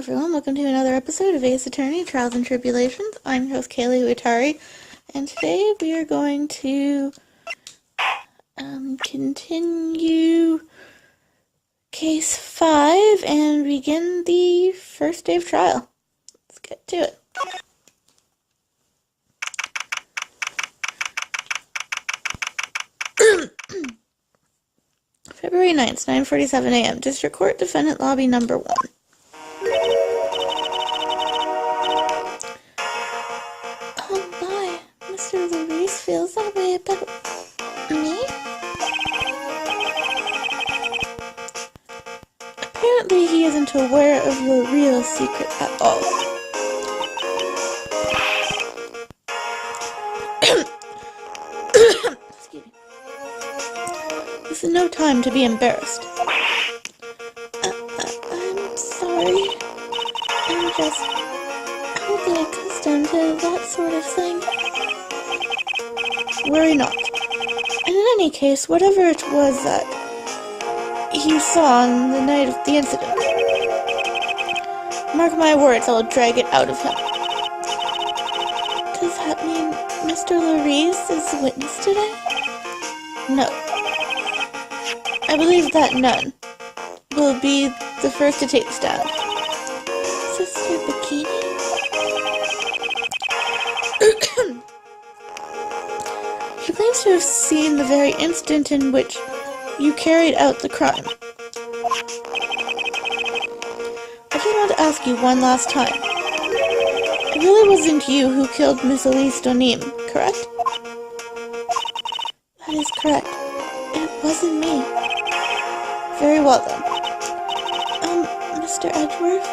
everyone, welcome to another episode of Ace Attorney, Trials and Tribulations. I'm your host Kaylee Huatari, and today we are going to continue Case 5 and begin the first day of trial. Let's get to it. February 9th, 9:47 a.m. District Court, Defendant Lobby Number 1. Oh my, Mr. Luis feels that way about me? Apparently he isn't aware of your real secret at all. Excuse me. This is no time to be embarrassed. I'm sorry. I'm just hardly accustomed to that sort of thing. Worry not. And in any case, whatever it was that you saw on the night of the incident, mark my words, I will drag it out of him. Does that mean Mr. Luis is the witness today? No. I believe that none will be the first to take the stand. Sister Bikini? She claims to have seen the very instant in which you carried out the crime. I just want to ask you one last time. It really wasn't you who killed Miss Elise Donim, correct? That is correct. It wasn't me. Very well then. Mr. Edgeworth?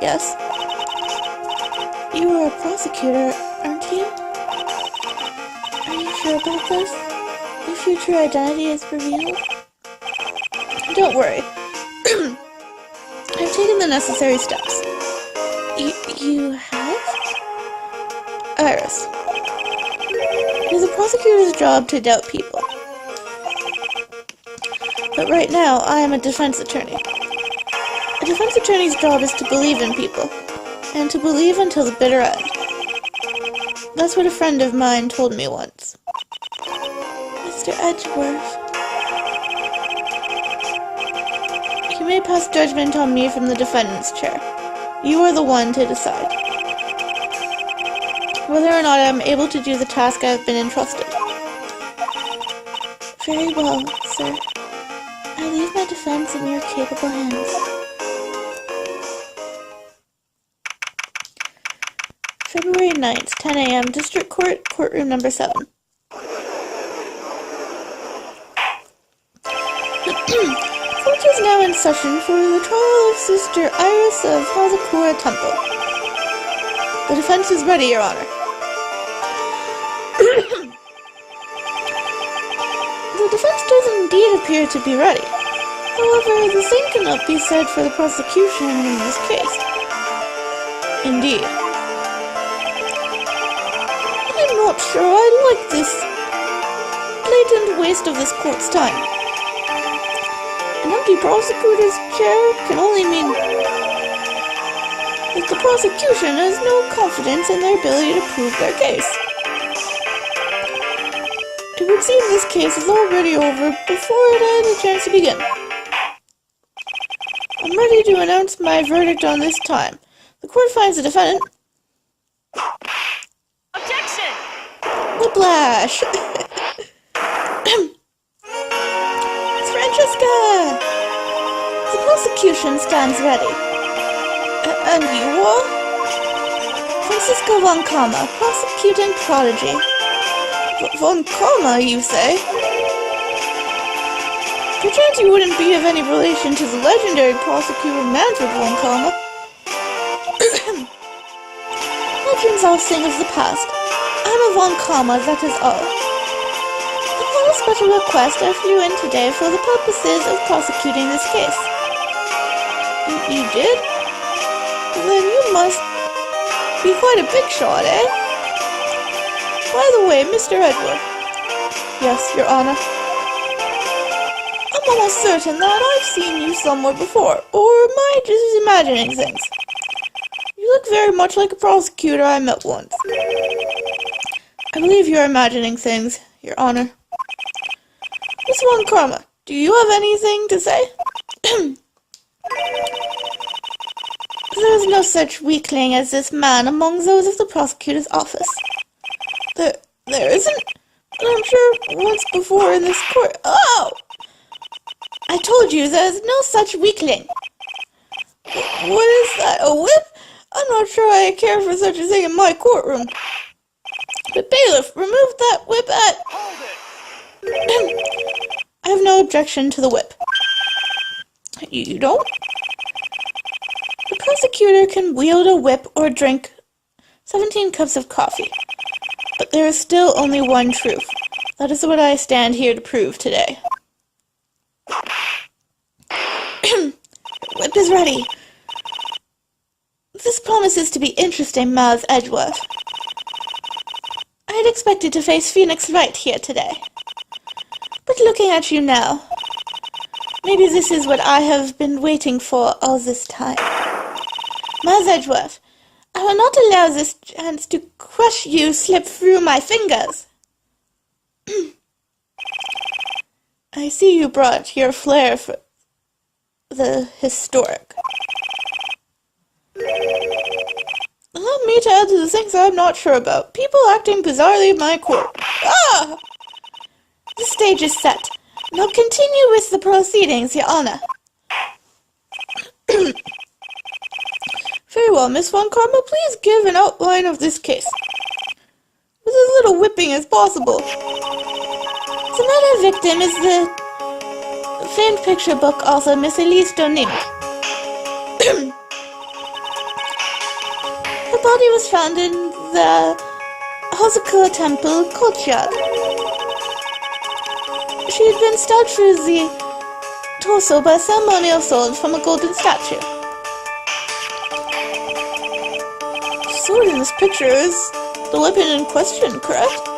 Yes? You are a prosecutor, aren't you? Are you sure about this? Your future identity is revealed? Don't worry. I've taken the necessary steps. You have? Iris. It is a prosecutor's job to doubt people. But right now, I am a defense attorney. A defense attorney's job is to believe in people, and to believe until the bitter end. That's what a friend of mine told me once. Mr. Edgeworth. You may pass judgment on me from the defendant's chair. You are the one to decide whether or not I am able to do the task I have been entrusted. Very well, sir. I leave my defense in your capable hands. February 9th, 10 a.m., District Court, Courtroom Number 7. Court is now in session for the trial of Sister Iris of Hazakura Temple. The defense is ready, Your Honor. The defense does indeed appear to be ready. However, the same cannot be said for the prosecution in this case. Indeed. I'm not sure I like this blatant waste of this court's time. An empty prosecutor's chair can only mean that the prosecution has no confidence in their ability to prove their case. It would seem this case is already over before it had a chance to begin. I'm ready to announce my verdict on this time. The court finds the defendant... Objection! Whiplash! It's Francesca! The prosecution stands ready. And you are? Francisco Vancama, prosecuting prodigy. Vancama, you say? Perchance you wouldn't be of any relation to the legendary prosecutor Manfred Vancama. Legends all sing of the past. I'm a Vancama, that is all. Upon a special request, I flew in today for the purposes of prosecuting this case. You did? Then you must be quite a big shot, eh? By the way, Mr. Edward. Yes, Your Honor. I'm almost certain that I've seen you somewhere before, or am I just imagining? imagining things. You look very much like a prosecutor I met once. I believe you're imagining things, Your Honor. Miss Von Karma, do you have anything to say? There is no such weakling as this man among those of the prosecutor's office. There isn't, but I'm sure once before in this court. Oh! I told you there is no such weakling. What is that, a whip? I'm not sure I care for such a thing in my courtroom. But bailiff, remove that whip at... I have no objection to the whip. You don't? The prosecutor can wield a whip or drink 17 cups of coffee. But there is still only one truth. That is what I stand here to prove today. Whip is ready. This promises to be interesting, Miles Edgeworth. I had expected to face Phoenix Wright here today. But looking at you now, maybe this is what I have been waiting for all this time. Miles Edgeworth, I will not allow this chance to crush you slip through my fingers. I see you brought your flair for the historic. Allow me to add to the things I'm not sure about. People acting bizarrely in my court. Ah! The stage is set. Now continue with the proceedings, Your Honor. Very well, Miss Von Karma, please give an outline of this case. With as little whipping as possible. The murder victim is the famed picture book author Miss Elise Donim. Her body was found in the Hazakura Temple courtyard. She had been stabbed through the torso by a ceremonial sword from a golden statue. The sword in this picture is the weapon in question, correct?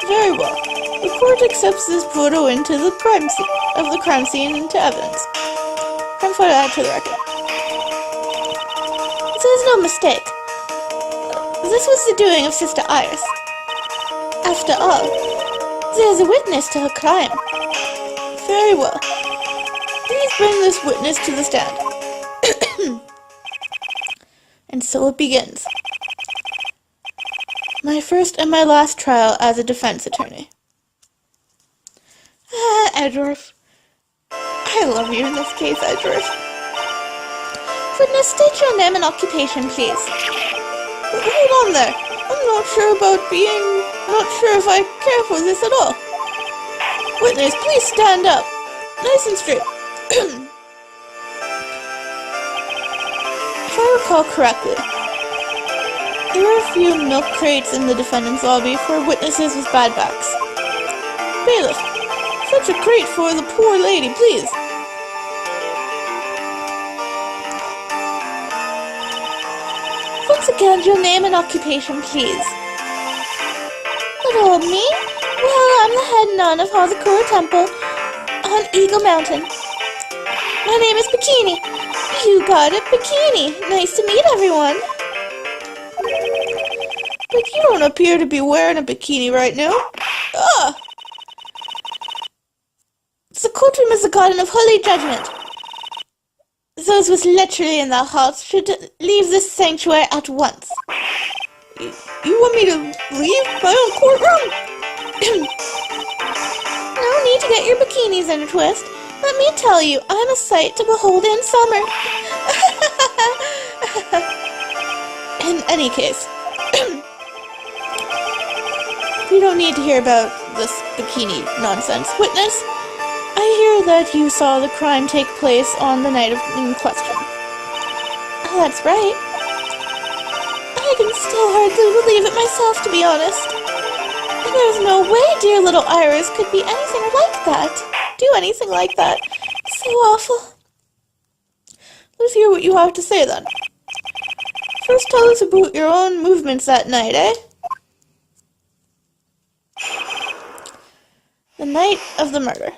Very well. The court accepts this photo into the crime scene into evidence. Crime photo added to the record. There is no mistake. This was the doing of Sister Iris. After all, there is a witness to her crime. Very well. Please bring this witness to the stand. And so it begins. My first and my last trial as a defense attorney. Edgeworth. I love you in this case, Edgeworth. Witness, state your name and occupation, please. Hold on there. I'm not sure if I care for this at all. Witness, please stand up. Nice and straight. If I recall correctly, there were a few milk crates in the defendant's lobby for witnesses with bad backs. Bailiff, fetch a crate for the poor lady, please. Once again, your name and occupation, please. Little me? Well, I'm the head nun of Hazakura Temple on Eagle Mountain. My name is Bikini. You got it, Bikini. Nice to meet everyone. But you don't appear to be wearing a bikini right now. Ah! The courtroom is the garden of holy judgment. Those with lechery in their hearts should leave this sanctuary at once. You want me to leave my own courtroom? No need to get your bikinis in a twist. Let me tell you, I'm a sight to behold in summer. In any case, we don't need to hear about this bikini nonsense. Witness, I hear that you saw the crime take place on the night in question. That's right. I can still hardly believe it myself, to be honest. And there's no way dear little Iris could be anything like that. Do anything like that. So awful. Let's hear what you have to say, then. First tell us about your own movements that night, eh? The night of the murder.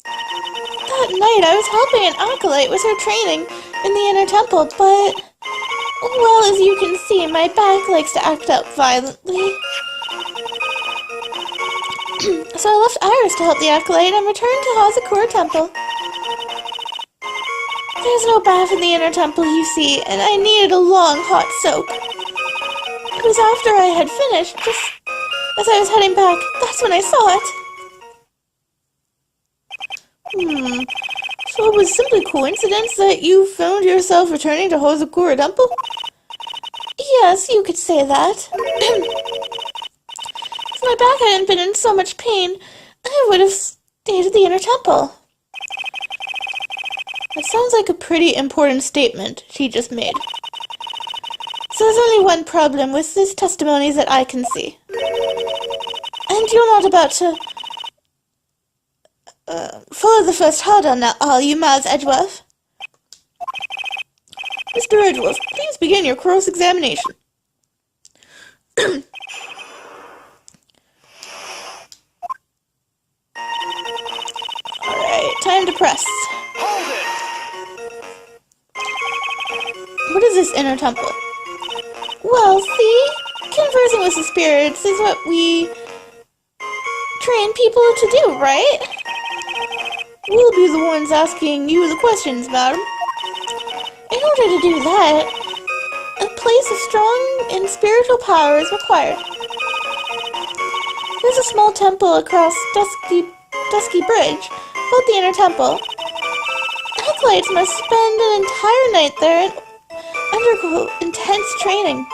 That night I was helping an acolyte with her training in the inner temple, but, well, as you can see, my back likes to act up violently. So I left Iris to help the acolyte and returned to Hazakura Temple. There's no bath in the inner temple, you see, and I needed a long, hot soak. It was after I had finished, just as I was heading back, that's when I saw it. So it was simply coincidence that you found yourself returning to Hazakura Temple? Yes, you could say that. If my back hadn't been in so much pain, I would have stayed at the inner temple. That sounds like a pretty important statement she just made. So there's only one problem with this testimonies that I can see. And you're not about to follow the first hard-on now, are you, Miles Edgeworth? Mr. Edgeworth, please begin your cross-examination. Alright, time to press. What is this inner temple? Well, see? Conversing with the spirits is what we train people to do, right? We'll be the ones asking you the questions, madam. In order to do that, a place of strong and spiritual power is required. There's a small temple across Dusky Bridge, called the Inner Temple. Acolytes must spend an entire night there and undergo intense training.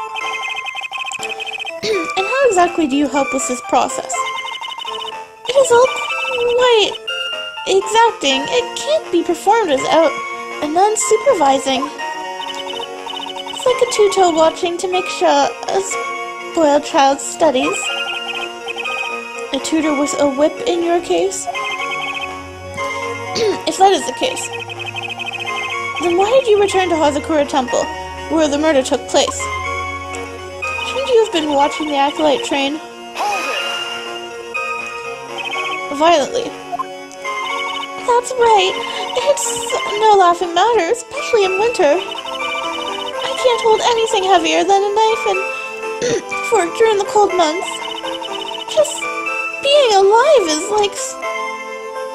And how exactly do you help with this process? It is all quite exacting. It can't be performed without a nun supervising. It's like a tutor watching to make sure a spoiled child studies. A tutor with a whip in your case? If that is the case, then why did you return to Hazakura Temple, where the murder took place? Shouldn't you have been watching the acolyte train? Violently. That's right. It's no laughing matter, especially in winter. I can't hold anything heavier than a knife and fork during the cold months. Just being alive is like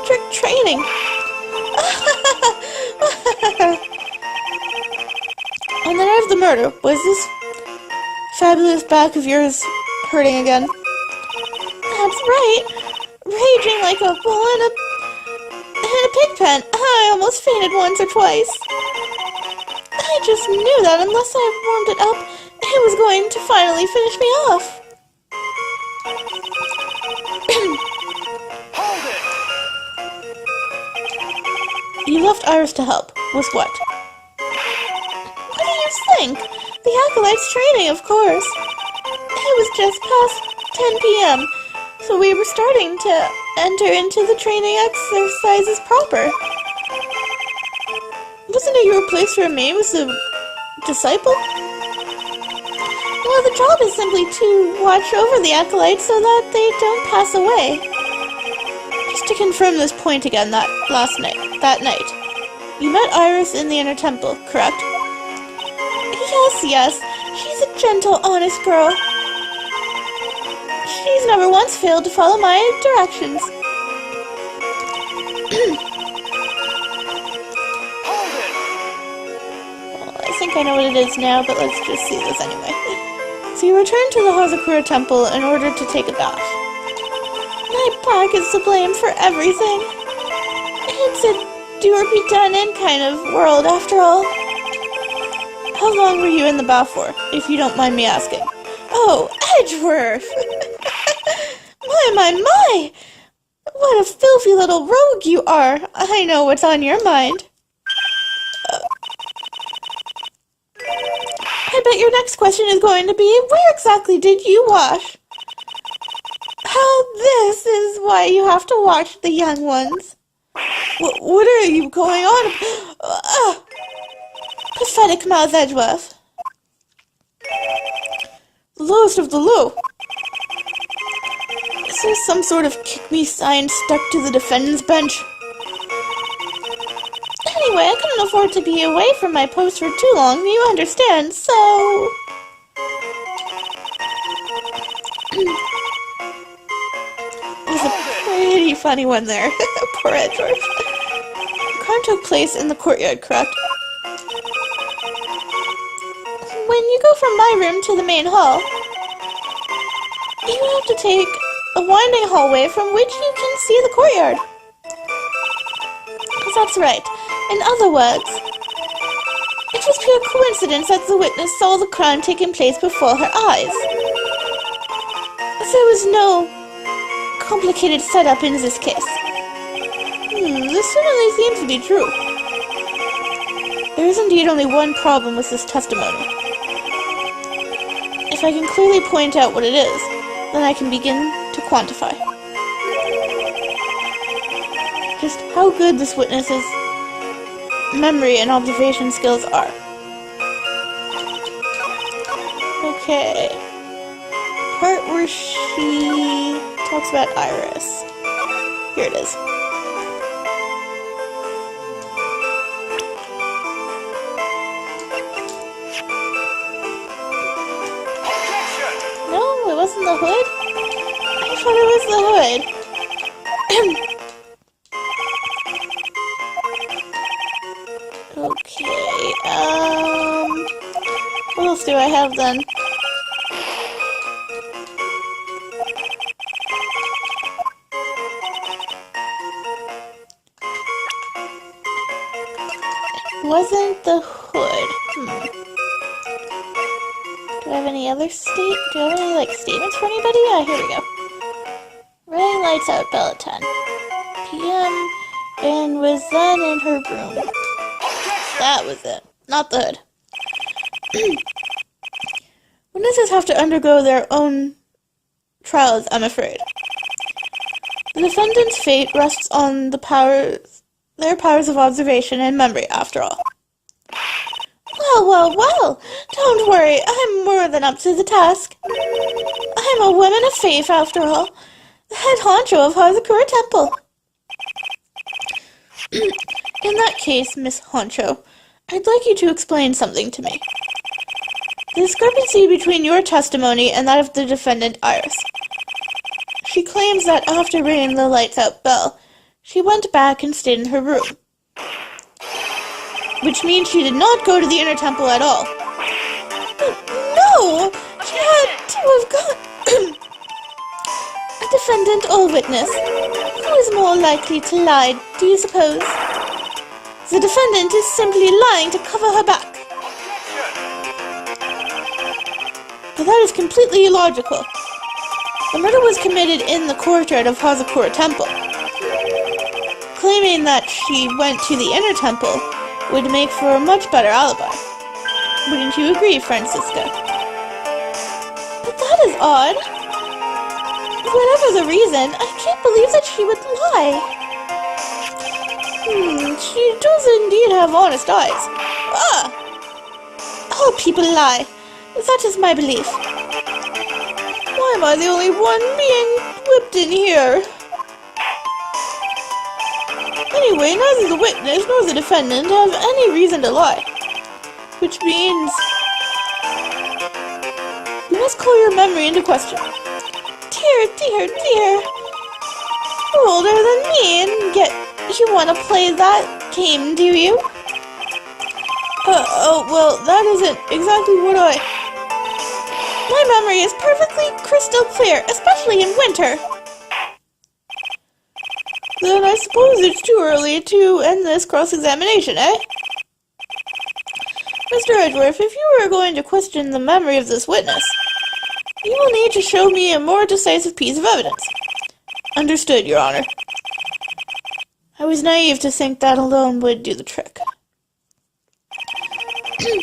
strict training. On the night of the murder, was this fabulous back of yours hurting again? That's right. Raging like a bull in a pig pen. I almost fainted once or twice. I just knew that unless I warmed it up, it was going to finally finish me off. You left Iris to help. With what? What do you think? The acolyte's training, of course. It was just past 10 p.m., so we were starting to enter into the training exercises proper. Wasn't it your place to remain with the disciple? Well, the job is simply to watch over the acolytes so that they don't pass away. Just to confirm this point again, that night, you met Iris in the Inner Temple, correct? Yes, she's a gentle, honest girl. She's never once failed to follow my directions. Well, I think I know what it is now, but let's just see this anyway. So you returned to the Hazakura Temple in order to take a bath. My back is to blame for everything. It's a do-or-be-done-in kind of world, after all. How long were you in the bath for, if you don't mind me asking? Oh, Edgeworth! My! What a filthy little rogue you are! I know what's on your mind. I bet your next question is going to be, where exactly did you wash? How this is why you have to watch the young ones. What are you going on? Pathetic Miles Edgeworth. The lowest of the low. Is there some sort of kick-me sign stuck to the defendant's bench? Anyway, I couldn't afford to be away from my post for too long, you understand, so... It was a pretty funny one there. Poor Edward. The crime took place in the courtyard, correct? When you go from my room to the main hall, you have to take a winding hallway from which you can see the courtyard. That's right. In other words, it was pure coincidence that the witness saw the crime taking place before her eyes. There was no complicated setup in this case. This certainly seems to be true. There is indeed only one problem with this testimony. If I can clearly point out what it is, then I can begin to quantify just how good this witness's memory and observation skills are. Okay. Part where she talks about Iris. Here it is. No, it wasn't the hood? I thought it was the hood. Okay, what else do I have then? It wasn't the hood. Do I have any other statements for anybody? Yeah, here we go. Ray lights out bell at 10 p.m. and was then in her room. That was it. Not the hood. Witnesses have to undergo their own trials, I'm afraid. The defendant's fate rests on their powers of observation and memory, after all. Well, don't worry, I'm more than up to the task. I'm a woman of faith, after all. The head honcho of Hazakura Temple. In that case, Miss Honcho, I'd like you to explain something to me. The discrepancy between your testimony and that of the defendant, Iris. She claims that after ringing the lights-out bell, she went back and stayed in her room. Which means she did not go to the inner temple at all. No! She had to have gone... A defendant or witness. Who is more likely to lie, do you suppose? The defendant is simply lying to cover her back. But that is completely illogical. The murder was committed in the courtyard of Hazakura Temple. Claiming that she went to the inner temple would make for a much better alibi. Wouldn't you agree, Francisca? But that is odd. Whatever the reason, I can't believe that she would lie. She does indeed have honest eyes. All people lie. That is my belief. Why am I the only one being whipped in here? Anyway, neither the witness nor the defendant have any reason to lie. Which means... you must call your memory into question. Dear. You're older than me, and yet you want to play that game, do you? Well, that isn't exactly what My memory is perfectly crystal clear, especially in winter. Then I suppose it's too early to end this cross-examination, eh? Mr. Edgeworth, if you are going to question the memory of this witness, you will need to show me a more decisive piece of evidence. Understood, Your Honor. I was naive to think that alone would do the trick. Then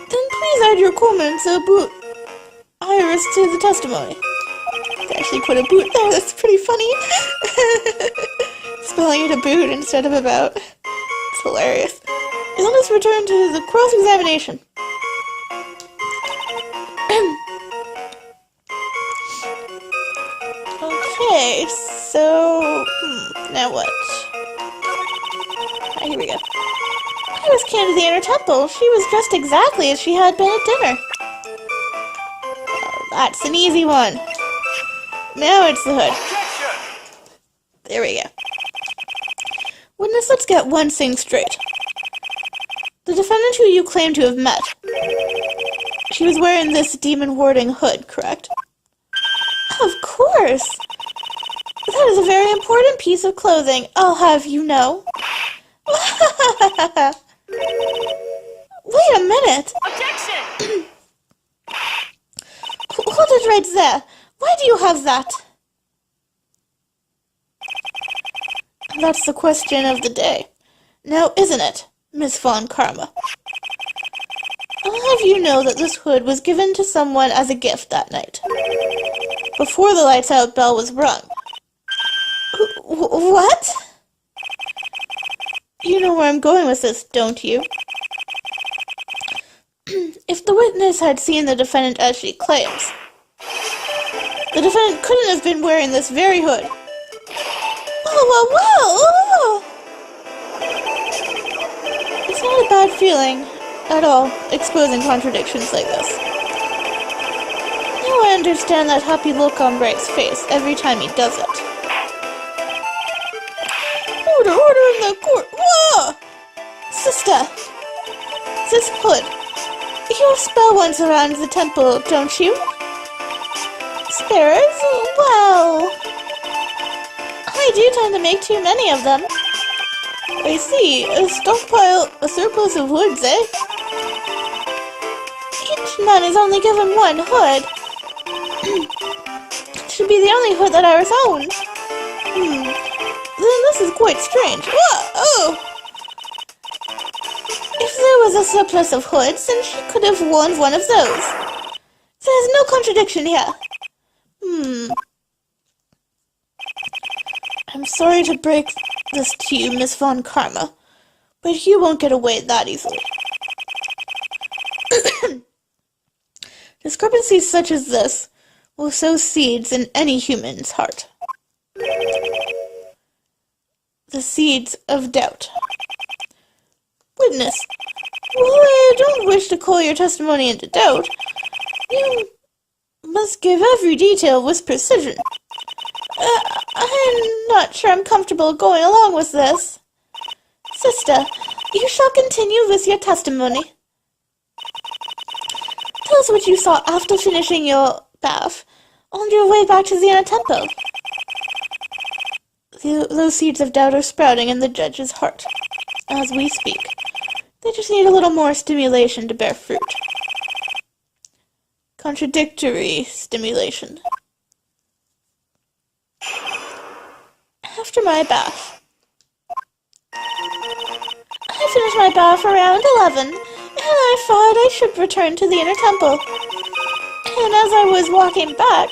please add your comments about Iris to the testimony. They actually put a boot there, that's pretty funny. Spelling it a boot instead of about. It's hilarious. And let us return to the cross-examination. Okay, so... now what? I Here we go. I was came to the inner temple. She was dressed exactly as she had been at dinner. That's an easy one. Now it's the hood. There we go. Witness, let's get one thing straight. The defendant who you claim to have met, she was wearing this demon-warding hood, correct? Of course! That is a very important piece of clothing, I'll have you know. Wait a minute! Objection! Hold it right there. Why do you have that? That's the question of the day. Now, isn't it, Miss Von Karma? I'll have you know that this hood was given to someone as a gift that night, before the lights out bell was rung. What? You know where I'm going with this, don't you? If the witness had seen the defendant as she claims, the defendant couldn't have been wearing this very hood. Oh. It's not a bad feeling at all, exposing contradictions like this. Now I understand that happy look on Bright's face every time he does it. Order in the court! Whoa! Sister! This hood. You spell once around the temple, don't you? Sparrows? Well, I do tend to make too many of them. I see. A stockpile, a surplus of hoods, eh? Each man is only given one hood. It should be the only hood that ours owns. Then this is quite strange. Whoa! Oh! If there was a surplus of hoods, then she could have worn one of those. There's no contradiction here. I'm sorry to break this to you, Miss Von Karma, but you won't get away that easily. Discrepancies such as this will sow seeds in any human's heart. The seeds of doubt. Witness, while I don't wish to call your testimony into doubt, you must give every detail with precision. I'm not sure I'm comfortable going along with this. Sister, you shall continue with your testimony. Tell us what you saw after finishing your bath, on your way back to the inner temple. Those seeds of doubt are sprouting in the judge's heart, as we speak. They just need a little more stimulation to bear fruit. Contradictory stimulation. After my bath. I finished my bath around 11, and I thought I should return to the inner temple. And as I was walking back,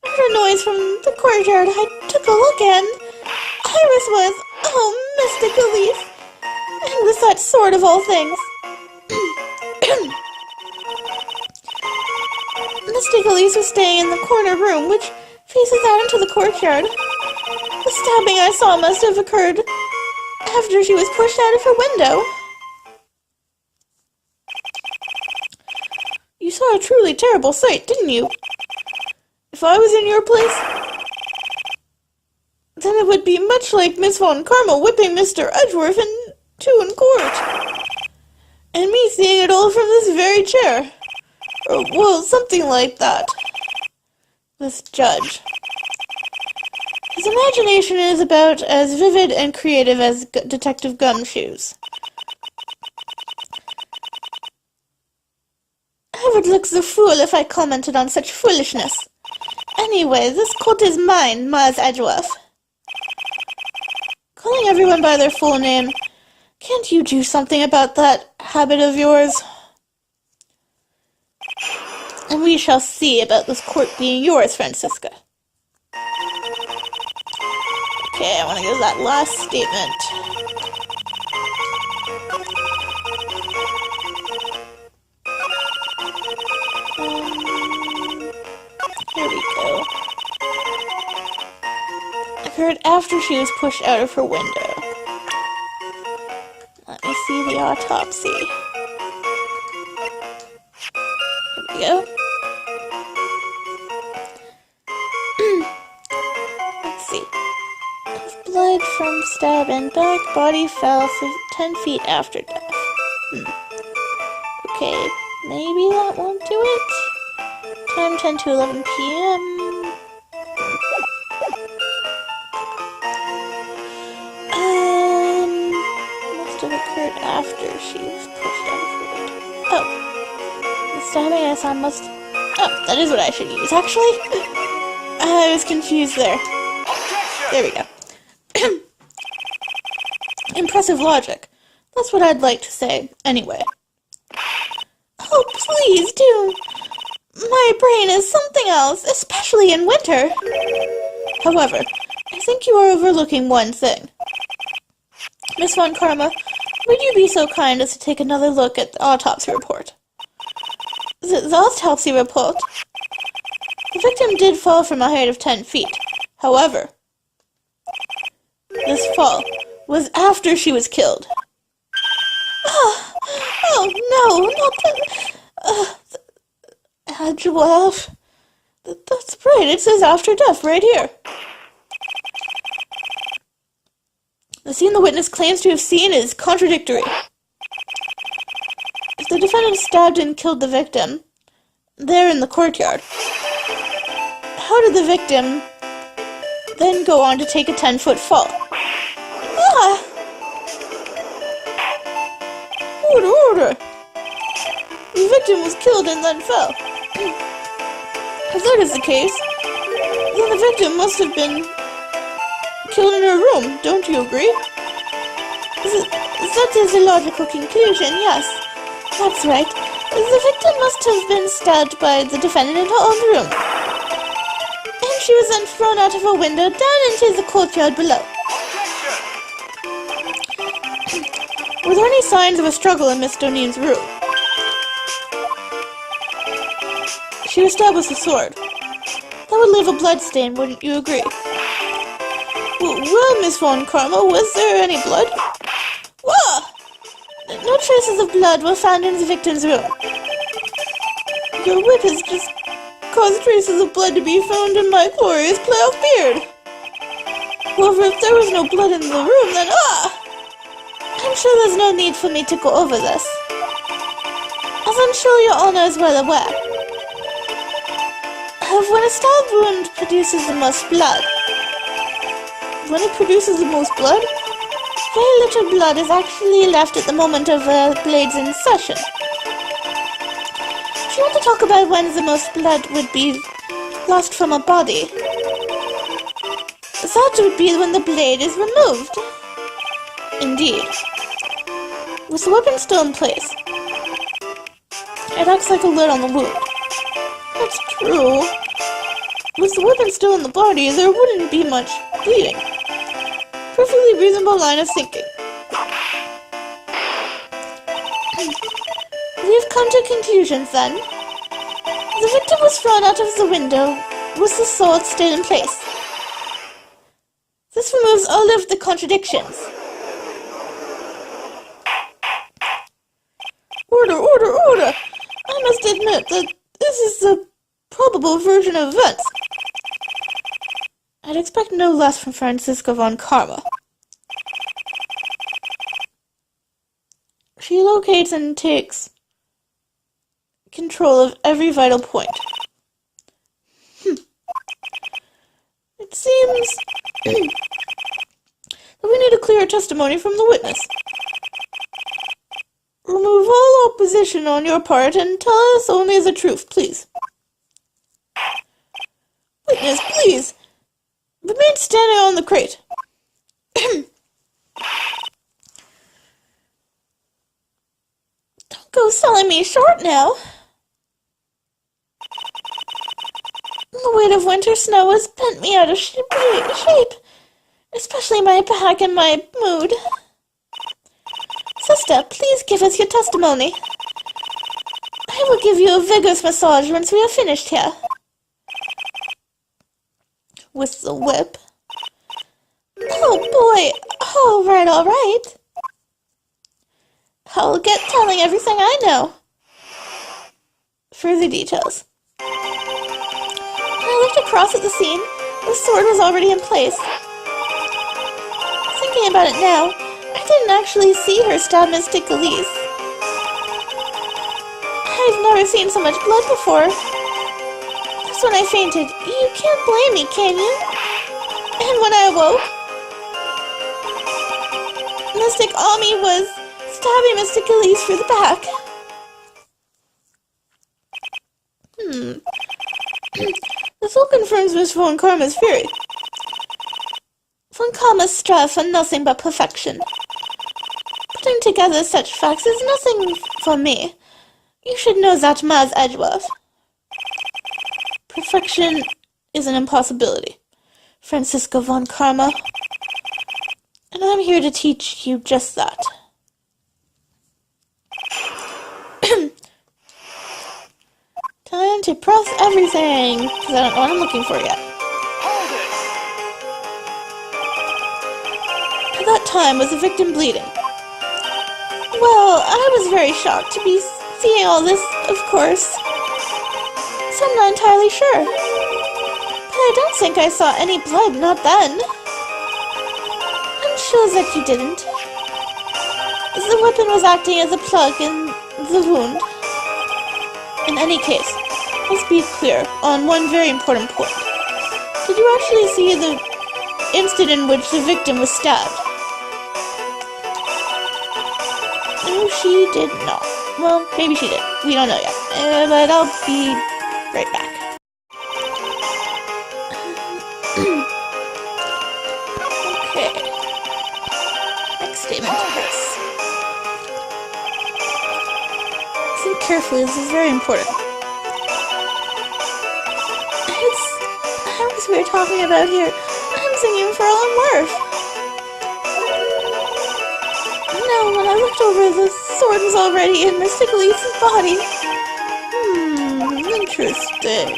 I heard a noise from the courtyard. I took a look and Iris was, Mystic Elise. And was that sword of all things. Mystic Elise was staying in the corner room, which faces out into the courtyard. The stabbing I saw must have occurred after she was pushed out of her window. You saw a truly terrible sight, didn't you? If I was in your place, then it would be much like Miss Von Karma whipping Mr. Edgeworth in court. And me seeing it all from this very chair. Or, well, something like that. This judge. His imagination is about as vivid and creative as Detective Gumshoe's. I would look the fool if I commented on such foolishness. Anyway, this court is mine, Mars Edgeworth. Calling everyone by their full name, can't you do something about that habit of yours? And we shall see about this court being yours, Francisca. Okay, I want to go to that last statement. Here we go. Occurred after she was pushed out of her window. the autopsy. Here we go. Let's see. Blood from stab and back, body fell 10 feet after death. Okay, maybe that won't do it. Time 10 to 11 p.m. Must have occurred after she was pushed out of her window. Oh, the stabbing I saw must... Oh, that is what I should use, actually. I was confused there. There we go. Impressive logic. That's what I'd like to say, anyway. Oh, please do. My brain is something else, especially in winter. However, I think you are overlooking one thing. Miss Von Karma, would you be so kind as to take another look at the autopsy report? The autopsy report? The victim did fall from a height of 10 feet. However, this fall was after she was killed. Oh no, not that. Well, that's right, it says after death right here. The scene the witness claims to have seen is contradictory. If the defendant stabbed and killed the victim, there in the courtyard, how did the victim then go on to take a 10-foot fall? Order! The victim was killed and then fell. If that is the case, then the victim must have been killed in her room, don't you agree? That is a logical conclusion, yes. That's right. The victim must have been stabbed by the defendant in her own room. And she was then thrown out of a window down into the courtyard below. Were there any signs of a struggle in Miss Doneen's room? She was stabbed with a sword. That would leave a blood stain, wouldn't you agree? Well, Miss Von Karma, was there any blood? Whoa! No traces of blood were found in the victim's room. Your whip has just caused traces of blood to be found in my glorious playoff beard. However, if there was no blood in the room, then I'm sure there's no need for me to go over this, as I'm sure your Honor is well aware. When a stab wound produces the most blood, very little blood is actually left at the moment of a blade's insertion. If you want to talk about when the most blood would be lost from a body, that would be when the blade is removed. Indeed. Was the weapon still in place? It acts like a lid on the wound. That's true. Was the weapon still in the body, there wouldn't be much bleeding. Perfectly reasonable line of thinking. We've come to conclusions then. The victim was thrown out of the window. Was the sword still in place? This removes all of the contradictions. Order! I must admit that this is the probable version of events. I'd expect no less from Francisca Von Karma. She locates and takes control of every vital point. It seems that we need a clearer testimony from the witness. Remove all opposition on your part and tell us only the truth, please. Witness, please. Remain standing on the crate. Don't go selling me short now. The weight of winter snow has bent me out of shape, especially my back and my mood. Sister, please give us your testimony. I will give you a vigorous massage once we are finished here. With the whip. Oh boy, all right. I'll get telling everything I know. Further details. When I looked across at the scene, the sword was already in place. Thinking about it now, I didn't actually see her stab Mystic Elise. I've never seen so much blood before. That's when I fainted. You can't blame me, can you? And when I awoke, Mystic Ami was stabbing Mystic Elise through the back. This all confirms Miss Von Karma's theory. Von Karma strives for nothing but perfection. Putting together such facts is nothing for me. You should know that, Maz Edgeworth. Perfection is an impossibility, Francisco Von Karma. And I'm here to teach you just that. Time to press everything, because I don't know what I'm looking for yet. At that time, was the victim bleeding? Well, I was very shocked to be seeing all this, of course. So I'm not entirely sure. But I don't think I saw any blood, not then. I'm sure that you didn't. The weapon was acting as a plug in the wound. In any case, let's be clear on one very important point. Did you actually see the instant in which the victim was stabbed? No, she did not. Well, maybe she did. We don't know yet. But I'll be right back. Okay. Next statement to this. Think carefully, this is very important. How is we're talking about here? I'm singing for all I'm worth. No, when I looked over, the sword was already in Mystic Elise's body. Interesting.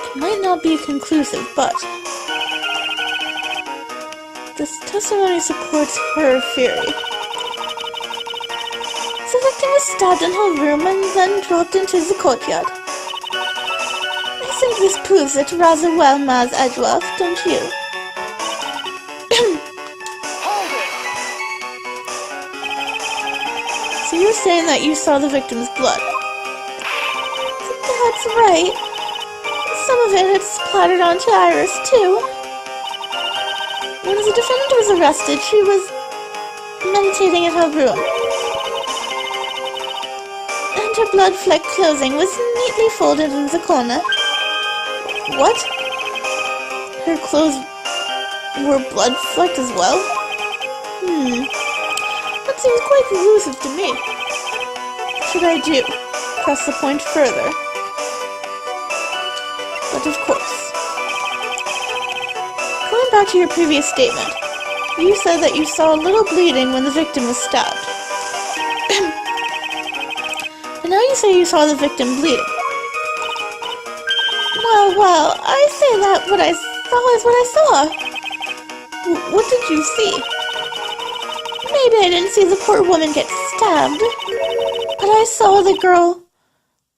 It might not be conclusive, but this testimony supports her theory. The victim was stabbed in her room and then dropped into the courtyard. I think this proves it rather well, Maz Edgeworth, don't you? So you're saying that you saw the victim's blood? That's right. Some of it had splattered onto Iris, too. When the defendant was arrested, she was meditating in her room. And her blood-flecked clothing was neatly folded in the corner. What? Her clothes were blood-flecked as well? That seems quite conclusive to me. What should I do? Press the point further. But of course. Going back to your previous statement, you said that you saw a little bleeding when the victim was stabbed. And now you say you saw the victim bleeding. Well, I say that what I saw is what I saw. What did you see? Maybe I didn't see the poor woman get stabbed, but I saw the girl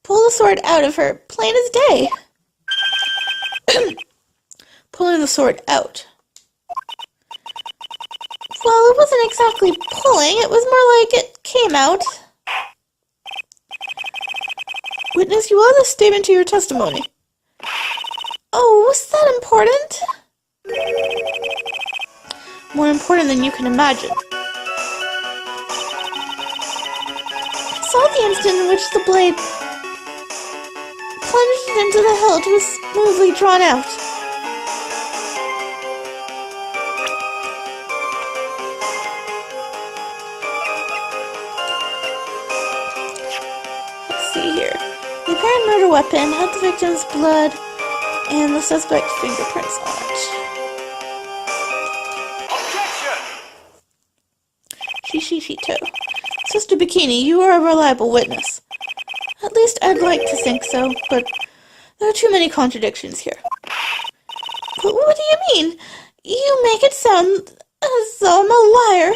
pull the sword out of her, plain as day. Pulling the sword out. Well, it wasn't exactly pulling, it was more like it came out. Witness, you add a statement to your testimony. Oh, was that important? More important than you can imagine. I saw the instant in which the blade plunged into the hilt was smoothly drawn out. Let's see here. The apparent murder weapon had the victim's blood and the suspect's fingerprints on it. Shishito. Sister Bikini, you are a reliable witness. At least I'd like to think so, but there are too many contradictions here. But what do you mean? You make it sound as though I'm a liar.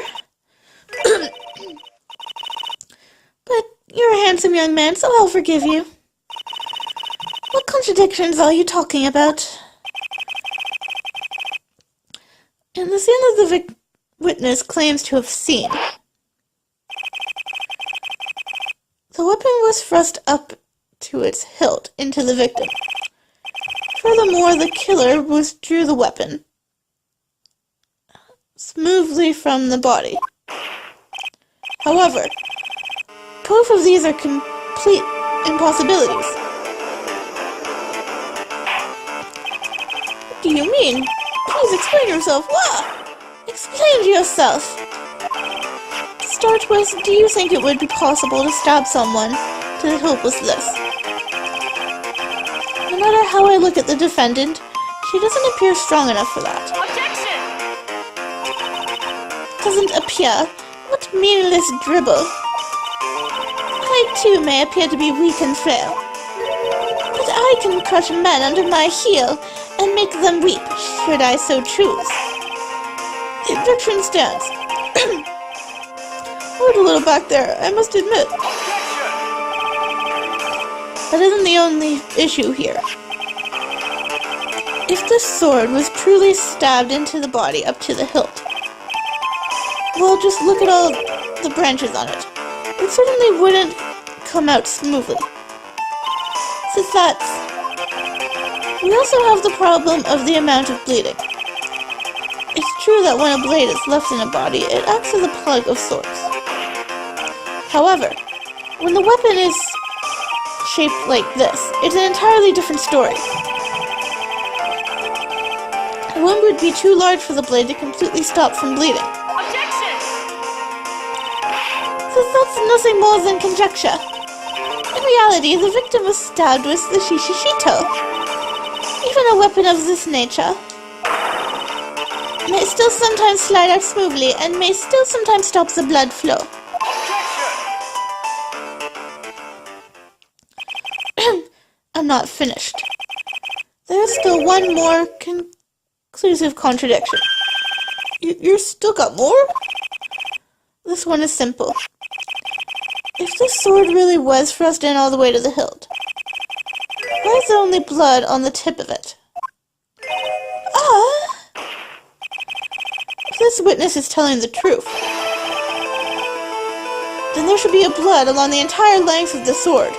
But you're a handsome young man, so I'll forgive you. What contradictions are you talking about? In the scene that the witness claims to have seen, the weapon was thrust up to its hilt into the victim. Furthermore, the killer withdrew the weapon smoothly from the body. However, both of these are complete impossibilities. What do you mean? Please explain yourself. What? Explain yourself. To start with, do you think it would be possible to stab someone to the hopelessness? No matter how I look at the defendant, she doesn't appear strong enough for that. Objection! Doesn't appear? What meaningless dribble. I too may appear to be weak and frail, but I can crush men under my heel and make them weep, should I so choose. The objection stands. Hold a little back there, I must admit. That isn't the only issue here. If this sword was truly stabbed into the body up to the hilt, well, just look at all the branches on it. It certainly wouldn't come out smoothly. Since that's... We also have the problem of the amount of bleeding. It's true that when a blade is left in a body, it acts as a plug of sorts. However, when the weapon is shaped like this, it's an entirely different story. The wound would be too large for the blade to completely stop from bleeding. Objection! Since that's nothing more than conjecture. In reality, the victim was stabbed with the shishishito. Even a weapon of this nature may still sometimes slide out smoothly and may still sometimes stop the blood flow. I'm not finished. There's still one more conclusive contradiction. You still got more? This one is simple. If this sword really was thrust in all the way to the hilt, why is there only blood on the tip of it? If this witness is telling the truth, then there should be a blood along the entire length of the sword.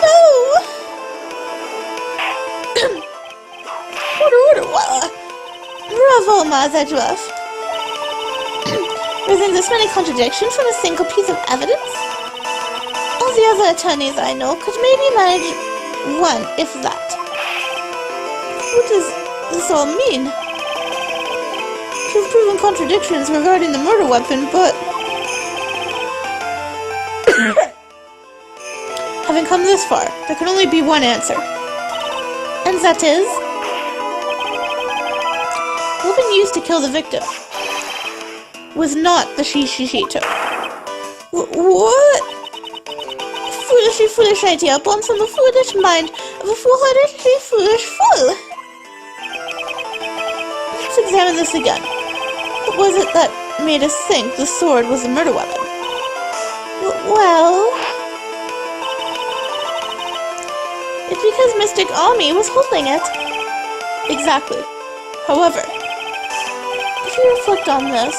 No! Bravo, Mazadruff. Raising this many contradictions from a single piece of evidence? All the other attorneys I know could maybe manage one, if that. What does this all mean? You've proven contradictions regarding the murder weapon, but... Having come this far, there can only be one answer. And that is... the weapon used to kill the victim was not the shishishito. What? Foolish idea born from the foolish mind of a foolishly foolish fool. Let's examine this again. What was it that made us think the sword was a murder weapon? Well... it's because Mystic Ami was holding it. Exactly. However, if you reflect on this,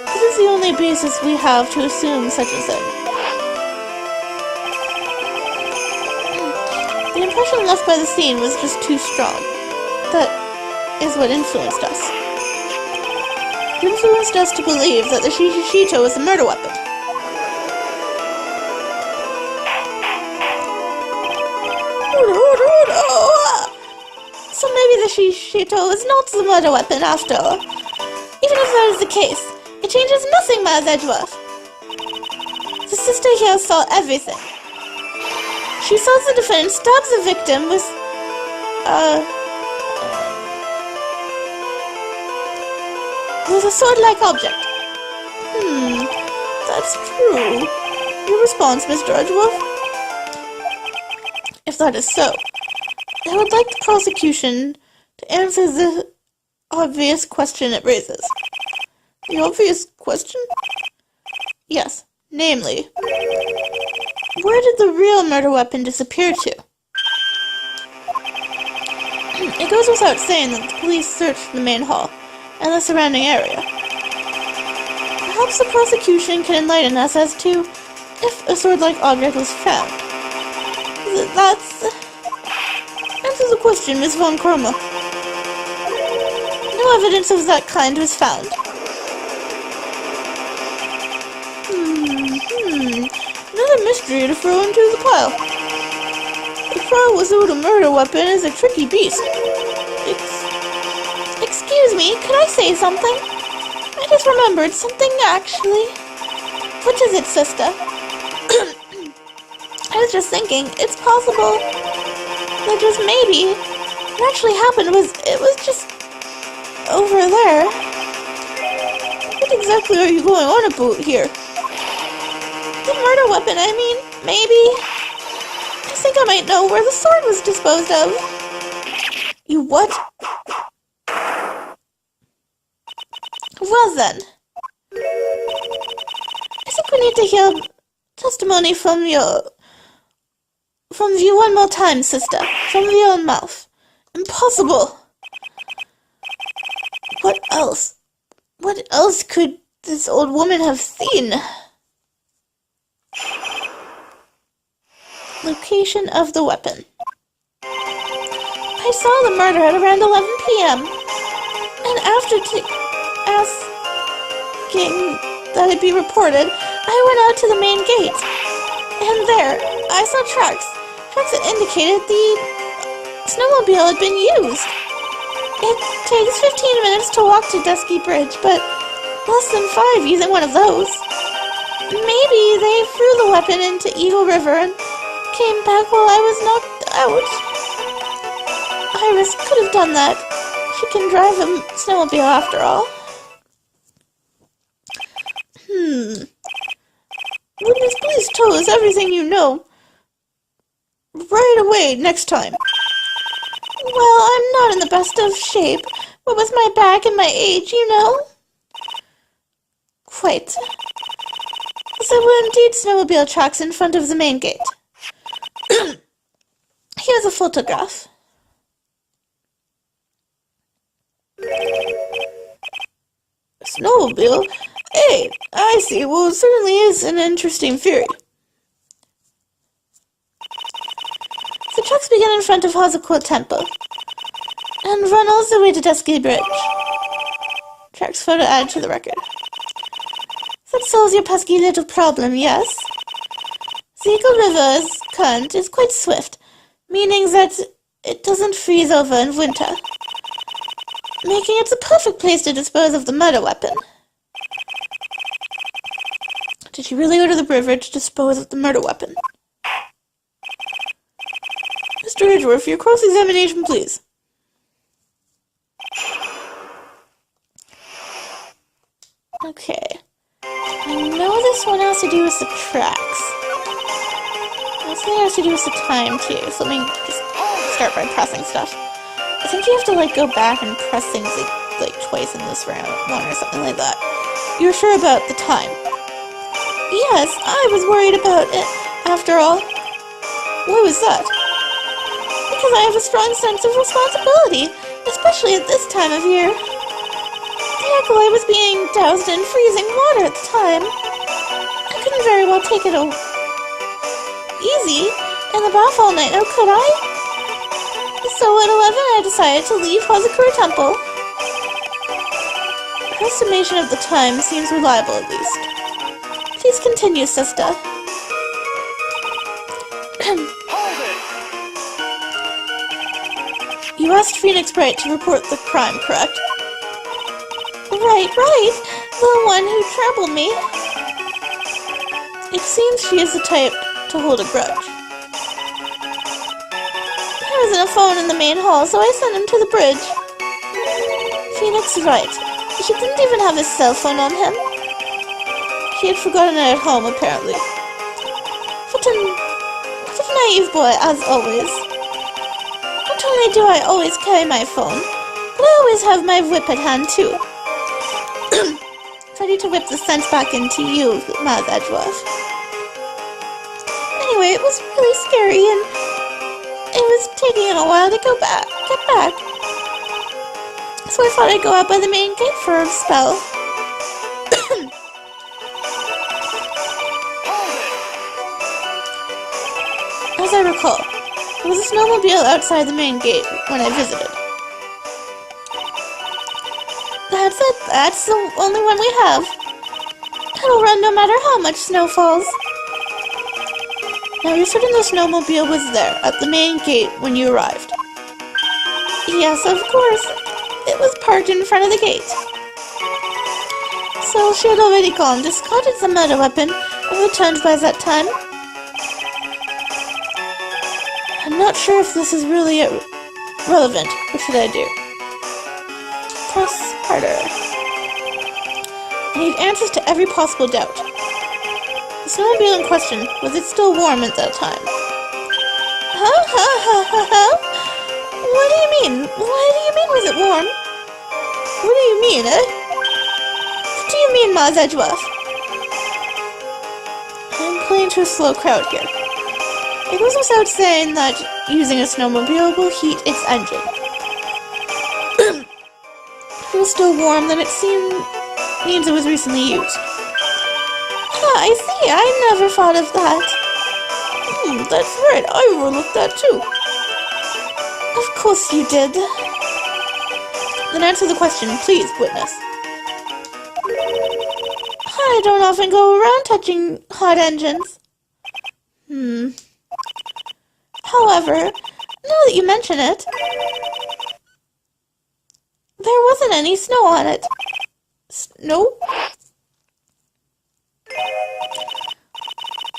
this is the only basis we have to assume such a thing. The impression left by the scene was just too strong. That is what influenced us. It influenced us to believe that the shishishito was a murder weapon. So maybe the shishito is not the murder weapon after all. Even if that is the case, it changes nothing, Mazadruff. The sister here saw everything. She saw the defendant stab the victim with, with a sword-like object. That's true. Your response, Mr. Edgeworth? If that is so, I would like the prosecution to answer the obvious question it raises. The obvious Question? Yes, namely, where did the real murder weapon disappear to? It goes without saying that the police searched the main hall and the surrounding area. Perhaps the prosecution can enlighten us as to if a sword-like object was found. That's... Answer the question, Miss Von Karma. No evidence of that kind was found. Another mystery to throw into the pile. The trial without a murder weapon is a tricky beast. Excuse me, could I say something? I just remembered something, actually. What is it, sister? I was just thinking, it's possible that just maybe what actually happened was, it was just over there. What exactly are you going on about here? The murder weapon, I mean, maybe. I think I might know where the sword was disposed of. You what? Well then. I think we need to hear testimony from you one more time, sister. From your own mouth. Impossible. What else? What else could this old woman have seen? Location of the weapon. I saw the murder at around 11 p.m. And after asking that it be reported, I went out to the main gate. And there, I saw tracks that indicated the snowmobile had been used. It takes 15 minutes to walk to Dusky Bridge, but less than 5 using one of those. Maybe they threw the weapon into Eagle River and came back while I was knocked out. Iris could have done that. She can drive a snowmobile after all. Witness, please tell us everything you know. Right away, next time. Well, I'm not in the best of shape. What with my back and my age, you know? Quite. There were indeed snowmobile tracks in front of the main gate. Here's a photograph. Snowmobile? Hey, I see. Well, it certainly is an interesting theory. The tracks begin in front of Hazakot Temple and run all the way to Dusky Bridge. Tracks photo added to the record. That solves your pesky little problem, yes? The Eagle River's current is quite swift, meaning that it doesn't freeze over in winter, making it the perfect place to dispose of the murder weapon. Did you really go to the river to dispose of the murder weapon? Mr. Edgeworth, your cross-examination, please. Okay. I know this one has to do with the tracks. This one has to do with the time, too. So let me just start by pressing stuff. I think you have to, go back and press things, twice in this round, one or something like that. You're sure about the time? Yes, I was worried about it, after all. Why was that? Because I have a strong sense of responsibility, especially at this time of year. The acolyte was being doused in freezing water at the time. I couldn't very well take it easy in the bath all night, now could I? So at 11 I decided to leave Hazakura Temple. Her estimation of the time seems reliable at least. Please continue, sister. You asked Phoenix Bright to report the crime, correct? Right. The one who trampled me. It seems she is the type to hold a grudge. There wasn't a phone in the main hall, so I sent him to the bridge. Phoenix is right. He didn't even have his cell phone on him. He had forgotten it at home, apparently. What a naive boy, as always. Not only do I always carry my phone, but I always have my whip at hand, too. ready to whip the sense back into you, Maz Edgeworth. Anyway, it was really scary, and it was taking a while to get back. So I thought I'd go out by the main gate for a spell. As I recall, there was a snowmobile outside the main gate when I visited. That's it. That's the only one we have. It'll run no matter how much snow falls. Now, you're certain the snowmobile was there at the main gate when you arrived? Yes, of course. It was parked in front of the gate. So she had already gone, discarded the murder weapon, and returned by that time. I'm not sure if this is really relevant. What should I do? Press harder. I need answers to every possible doubt. The snowmobile in question, was it still warm at that time? What do you mean? Was it warm? What do you mean, eh? What do you mean, Maz Edgeworth? I'm playing to a slow crowd here. It goes without saying that using a snowmobile will heat its engine. If it was still warm, then it means it was recently used. Ah, I see. I never thought of that. That's right. I overlooked that too. Of course you did. Then answer the question, please, witness. I don't often go around touching hot engines. However, now that you mention it, there wasn't any snow on it. Snow?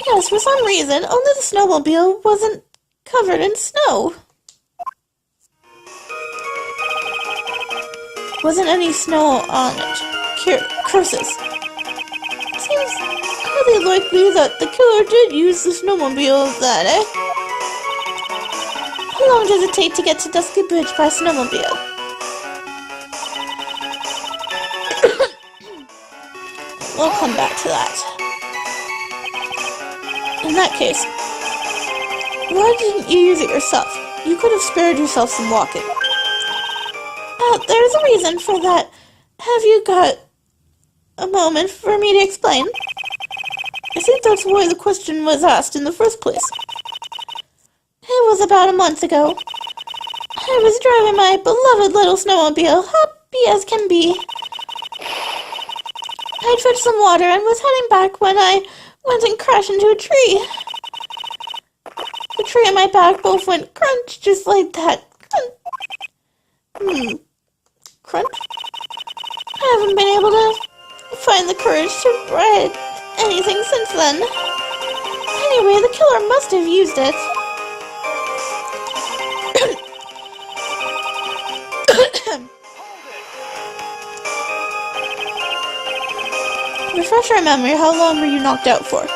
Yes, for some reason, only the snowmobile wasn't covered in snow. Wasn't any snow on it. Curses. Seems highly likely that the killer did use the snowmobile then, eh? How long does it take to get to Dusky Bridge by snowmobile? We'll come back to that. In that case, why didn't you use it yourself? You could have spared yourself some walking. There's a reason for that. Have you got a moment for me to explain? I think that's why the question was asked in the first place. It was about a month ago. I was driving my beloved little snowmobile, happy as can be. I'd fetched some water and was heading back when I went and crashed into a tree. The tree and my back both went crunch just like that. Crunch? I haven't been able to find the courage to write anything since then. Anyway, the killer must have used it. Refresh our memory, how long were you knocked out for? Like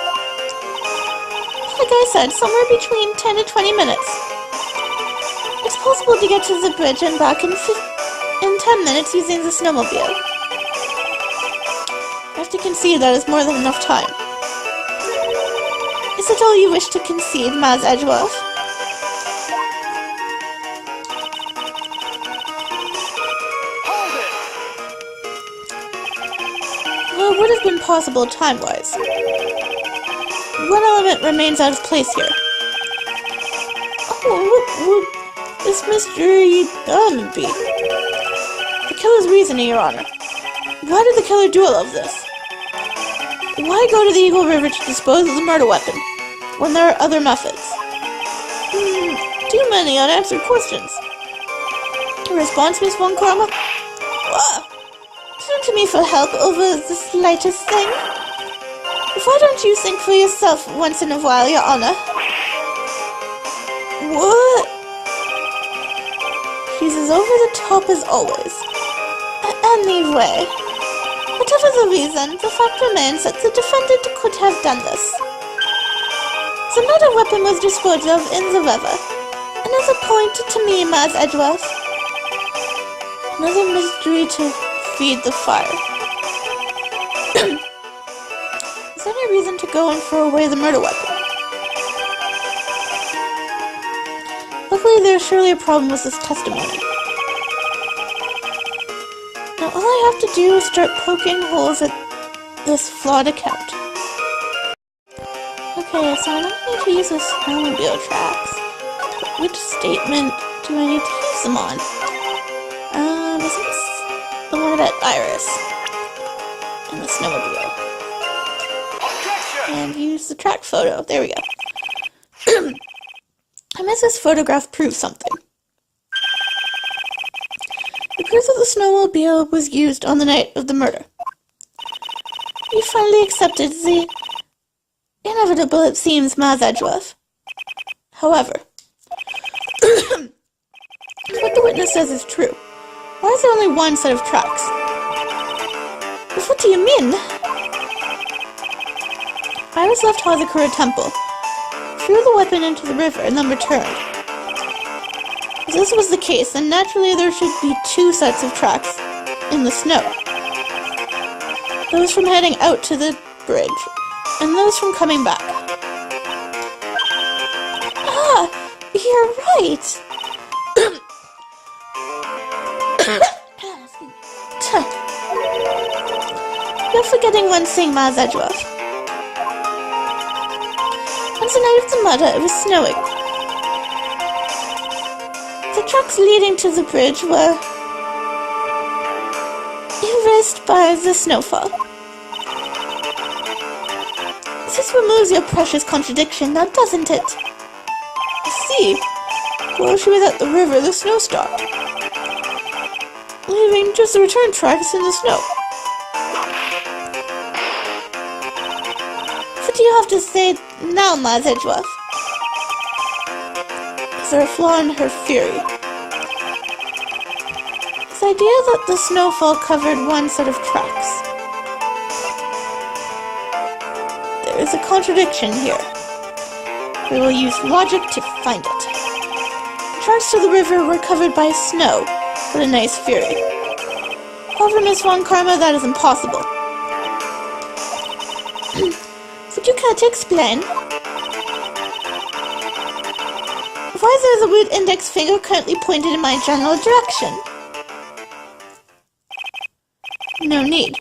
I said, somewhere between 10 to 20 minutes. It's possible to get to the bridge and back in 10 minutes using the snowmobile. I have to concede that is more than enough time. Is it all you wish to concede, Maz Edgeworth? Well, it would have been possible time-wise. One element remains out of place here. Oh, what would this mystery element be? The killer's reasoning, Your Honor. Why did the killer do all of this? Why go to the Eagle River to dispose of the murder weapon, when there are other methods? Too many unanswered questions. A response, Miss Von Karma? Turn to me for help over the slightest thing. Why don't you think for yourself once in a while, Your Honor? What? She's as over the top as always. Anyway, whatever the reason, the fact remains that the defendant could have done this. The murder weapon was disposed of in the river, and as a point to me, Maz Edgeworth. Another mystery to feed the fire. reason to go and throw away the murder weapon. Luckily, there's surely a problem with this testimony. Now all I have to do is start poking holes at this flawed account. Okay, so I don't need to use the snowmobile tracks. But which statement do I need to use them on? Is this the one about Iris and the snowmobile? And use the track photo. There we go. I guess this photograph proves something. It proves that the snowmobile was used on the night of the murder. We finally accepted the inevitable, it seems, Maz Edgeworth. However, what the witness says is true. Why is there only one set of tracks? What do you mean? Iris left Hazakura Temple, threw the weapon into the river, and then returned. If this was the case, then naturally there should be two sets of tracks in the snow. Those from heading out to the bridge, and those from coming back. Ah, you're right! You're forgetting one thing, Maz Edgeworth. On the night of the murder, it was snowing. The tracks leading to the bridge were erased by the snowfall. This removes your precious contradiction, now doesn't it? I see. While she was at the river, the snow stopped, leaving just the return tracks in the snow. What do you have to say now, Maz Edgeworth? Is there a flaw in her theory? This idea that the snowfall covered one set of tracks. There is a contradiction here. We will use logic to find it. The tracks to the river were covered by snow. What a nice theory. However, Miss Von Karma, that is impossible. Would you care to explain? Why is there the weird index finger currently pointed in my general direction? No need.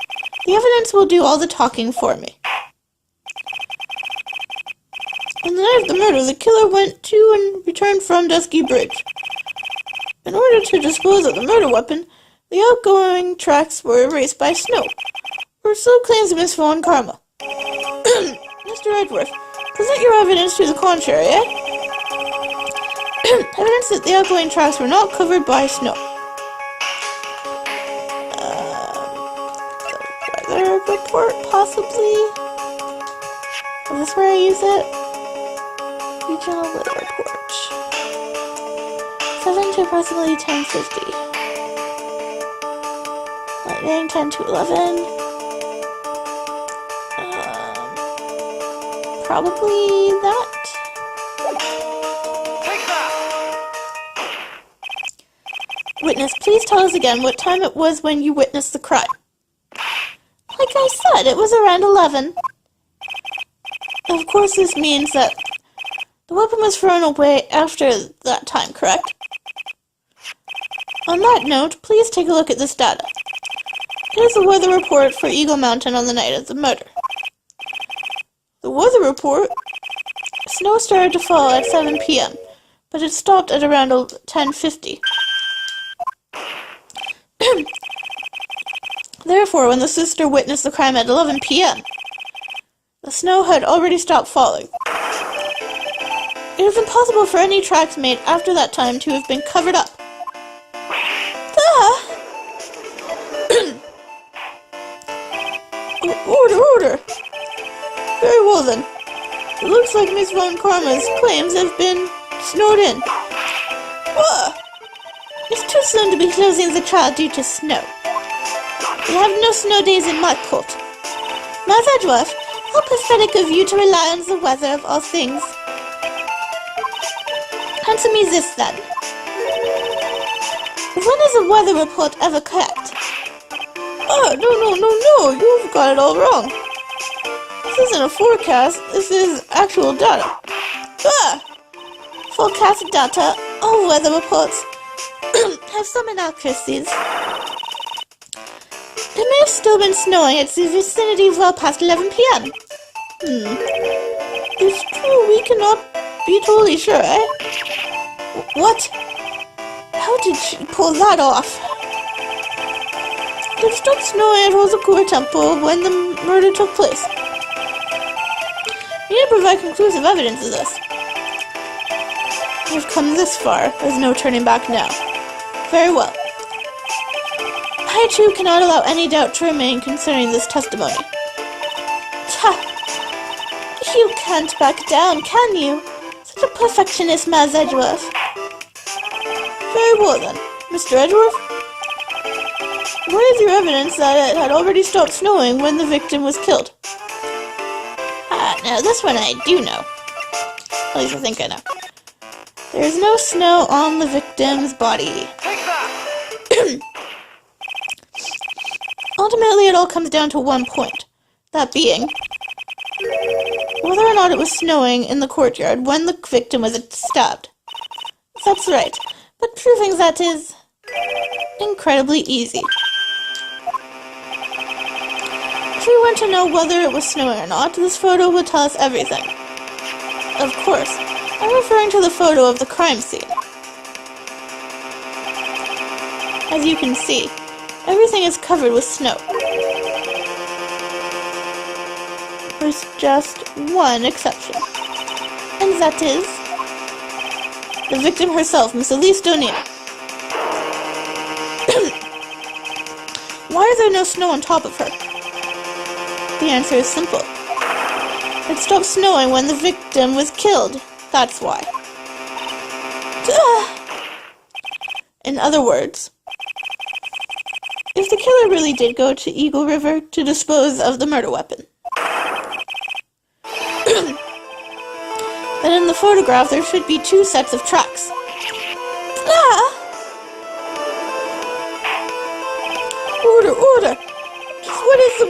The evidence will do all the talking for me. On the night of the murder, the killer went to and returned from Dusky Bridge. In order to dispose of the murder weapon, the outgoing tracks were erased by snow, or so claims Miss Von Karma. Mr. Edgeworth, present your evidence to the contrary, eh? Evidence that the outgoing tracks were not covered by snow. The weather report, possibly? Is this where I use it? Regional weather report. 7 to approximately 10:50. Lightning 10 to 11. Probably that. Witness, please tell us again what time it was when you witnessed the crime. Like I said, it was around 11. Of course, this means that the weapon was thrown away after that time, correct? On that note, please take a look at this data. It is the weather report for Eagle Mountain on the night of the murder. The weather report, snow started to fall at 7 p.m., but it stopped at around 10:50. Therefore, when the sister witnessed the crime at 11 p.m., the snow had already stopped falling. It is impossible for any tracks made after that time to have been covered up. Order! Very well then. It looks like Miss Von Karma's claims have been snowed in. Whoa! It's too soon to be closing the trial due to snow. We have no snow days in my court. Maz Edgeworth, how pathetic of you to rely on the weather of all things. Answer me this then. When is a weather report ever correct? Oh, no, you've got it all wrong. This isn't a forecast, this is actual data. Ah! Forecast data, all weather reports have some inaccuracies. It may have still been snowing at the vicinity well past 11 p.m. It's true, we cannot be totally sure, eh? What? How did she pull that off? It stopped snowing at Hozakura Temple when the murder took place. We need to provide conclusive evidence of this. We've come this far, there's no turning back now. Very well. I too cannot allow any doubt to remain concerning this testimony. You can't back down, can you? Such a perfectionist, Maz Edgeworth. Very well then, Mr. Edgeworth. What is your evidence that it had already stopped snowing when the victim was killed? Now this one I do know. At least I think I know. There is no snow on the victim's body. Ultimately, it all comes down to one point. That being, whether or not it was snowing in the courtyard when the victim was stabbed. That's right, but proving that is incredibly easy. If we want to know whether it was snowing or not, this photo will tell us everything. Of course, I'm referring to the photo of the crime scene. As you can see, everything is covered with snow. There's just one exception, and that is the victim herself, Miss Elise O'Neill. Why is there no snow on top of her? The answer is simple. It stopped snowing when the victim was killed. That's why. In other words, if the killer really did go to Eagle River to dispose of the murder weapon, then in the photograph there should be two sets of tracks. Order! Just what is the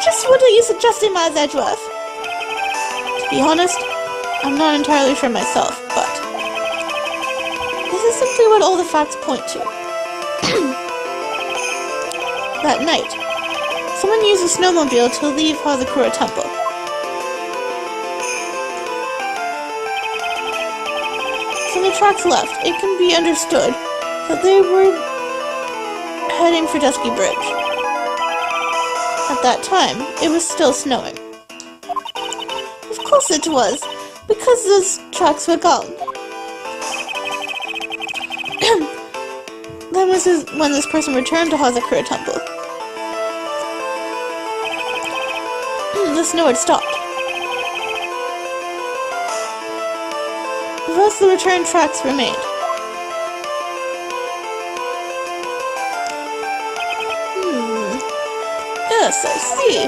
Just what are you suggesting, Maz Edgeworth? To be honest, I'm not entirely sure myself, but this is simply what all the facts point to. That night, someone used a snowmobile to leave Hazakura Temple. From the tracks left, it can be understood that they were heading for Dusky Bridge. At that time, it was still snowing. Of course it was, because those tracks were gone. Then was when this person returned to Hazakura Temple. The snow had stopped. Thus the return tracks remained. Yes, I see.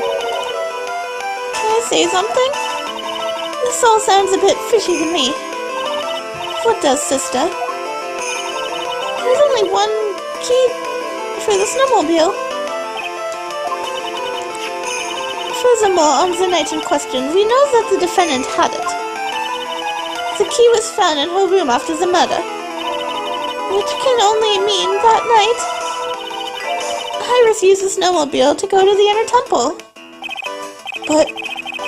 Can I say something? This all sounds a bit fishy to me. What does, sister? There's only one key for the snowmobile. Furthermore, on the night in question, we know that the defendant had it. The key was found in her room after the murder, which can only mean that night Iris used the snowmobile to go to the inner temple. But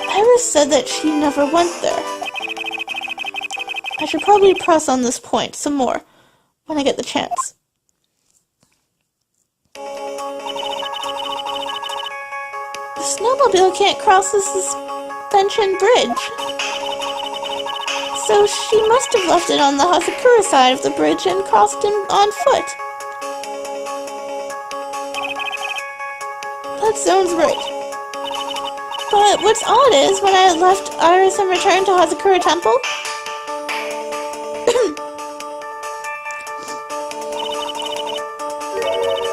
Iris said that she never went there. I should probably press on this point some more when I get the chance. The snowmobile can't cross the suspension bridge, so she must have left it on the Hazakura side of the bridge and crossed in on foot. That sounds right. But what's odd is, when I left Iris and returned to Hazakura Temple,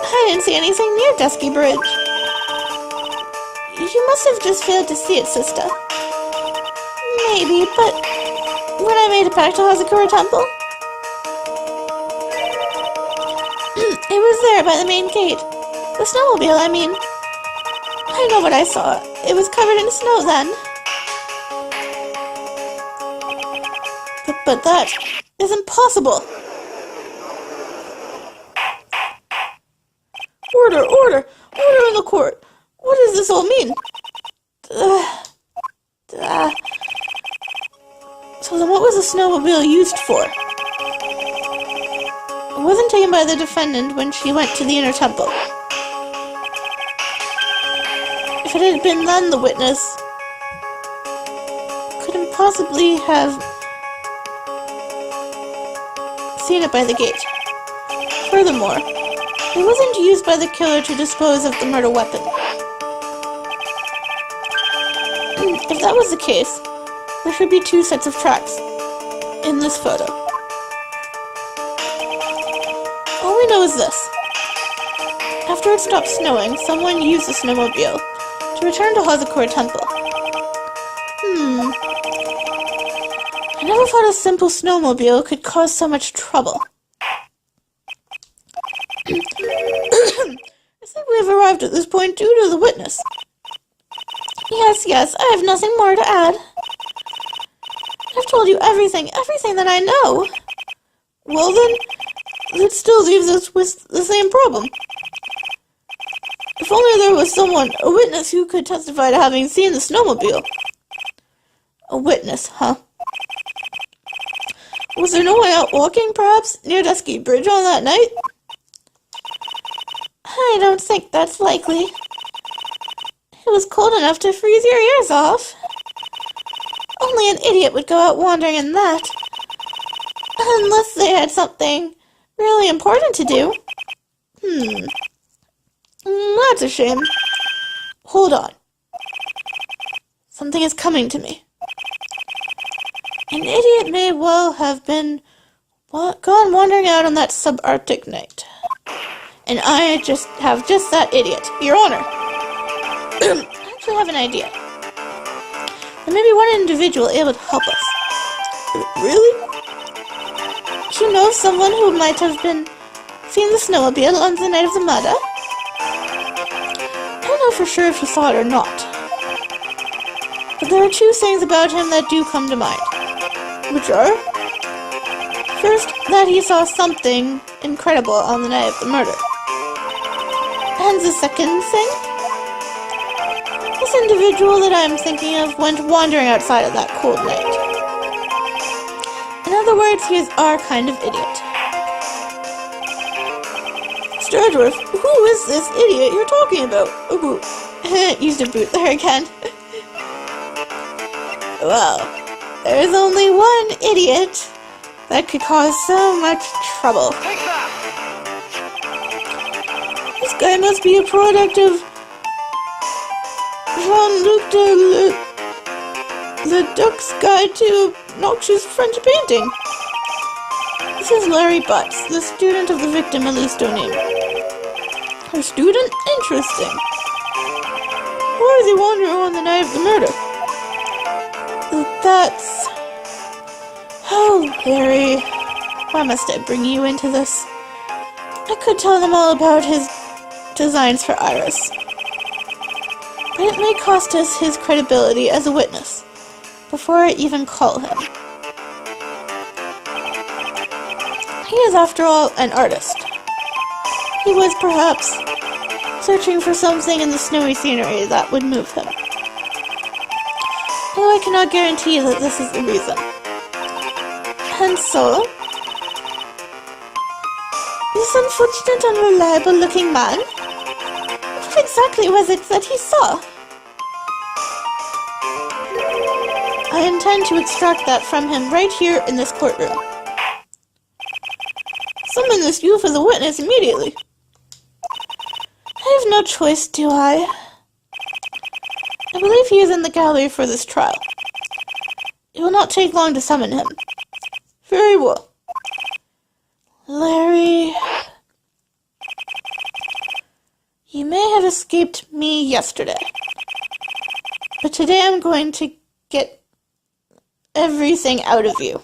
I didn't see anything near Dusky Bridge. You must have just failed to see it, sister. Maybe, but when I made it back to Hazakura Temple, it was there by the main gate. The snowmobile, I mean. I know what I saw. it was covered in snow then. But that is impossible. Order, order, order in the court. What does this all mean? So then what was the snowmobile used for? It wasn't taken by the defendant when she went to the inner temple. If it had been then the witness couldn't possibly have seen it by the gate. Furthermore, it wasn't used by the killer to dispose of the murder weapon. If that was the case, there should be 2 sets of tracks in this photo. All we know is this. After it stopped snowing, someone used the snowmobile to return to Hazakura Temple. I never thought a simple snowmobile could cause so much trouble. I think we have arrived at this point due to the witness. Yes, I have nothing more to add. I've told you everything that I know. Well then, that still leaves us with the same problem. If only there was someone, a witness, who could testify to having seen the snowmobile. A witness, huh? Was there no one out walking, perhaps, near Dusky Bridge on that night? I don't think that's likely. It was cold enough to freeze your ears off. Only an idiot would go out wandering in that. Unless they had something really important to do. That's a shame. Hold on. Something is coming to me. An idiot may well have been gone wandering out on that subarctic night. And I have just that idiot. Your Honor. I actually have an idea. There may be one individual able to help us. Really? Do you know of someone who might have been seen the snowmobile on the night of the murder? I don't know for sure if he saw it or not. But there are 2 things about him that do come to mind. Which are? First, that he saw something incredible on the night of the murder. And the second thing? This individual that I'm thinking of went wandering outside of that cold night. In other words, he is our kind of idiot. Mr. Edgeworth, who is this idiot you're talking about? Ooh, used a boot there again. Well, there is only one idiot that could cause so much trouble. This guy must be a product of Jean-Luc Leduc's Guide to Obnoxious French Painting. This is Larry Butts, the student of the victim Elise Donim. Her student? Interesting. Why is he wandering on the night of the murder? That's... Oh, Larry. Why must I bring you into this? I could tell them all about his designs for Iris. But it may cost us his credibility as a witness before I even call him. He is, after all, an artist. He was, perhaps, searching for something in the snowy scenery that would move him. Though I cannot guarantee that this is the reason. And so, this unfortunate, unreliable-looking man, what exactly was it that he saw? I intend to extract that from him right here in this courtroom. Summon this youth as a witness immediately. I have no choice, do I? I believe he is in the gallery for this trial. It will not take long to summon him. Very well. Larry... You may have escaped me yesterday, but today I'm going to get everything out of you.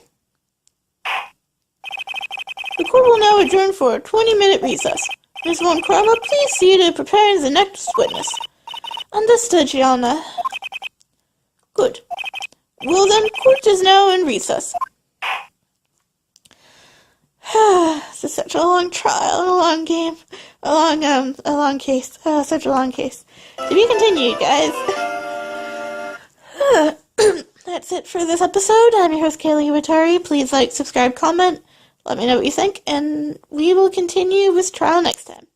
The court will now adjourn for a 20-minute recess. Ms. Von Karma, please see to prepare the next witness. Understood, Gianna. Good. Well then, court is now in recess. This is such a long trial, a long game, a long case. Such a long case. To be continued, guys. That's it for this episode. I'm your host, Kaylee Watari. Please like, subscribe, comment. Let me know what you think, and we will continue this trial next time.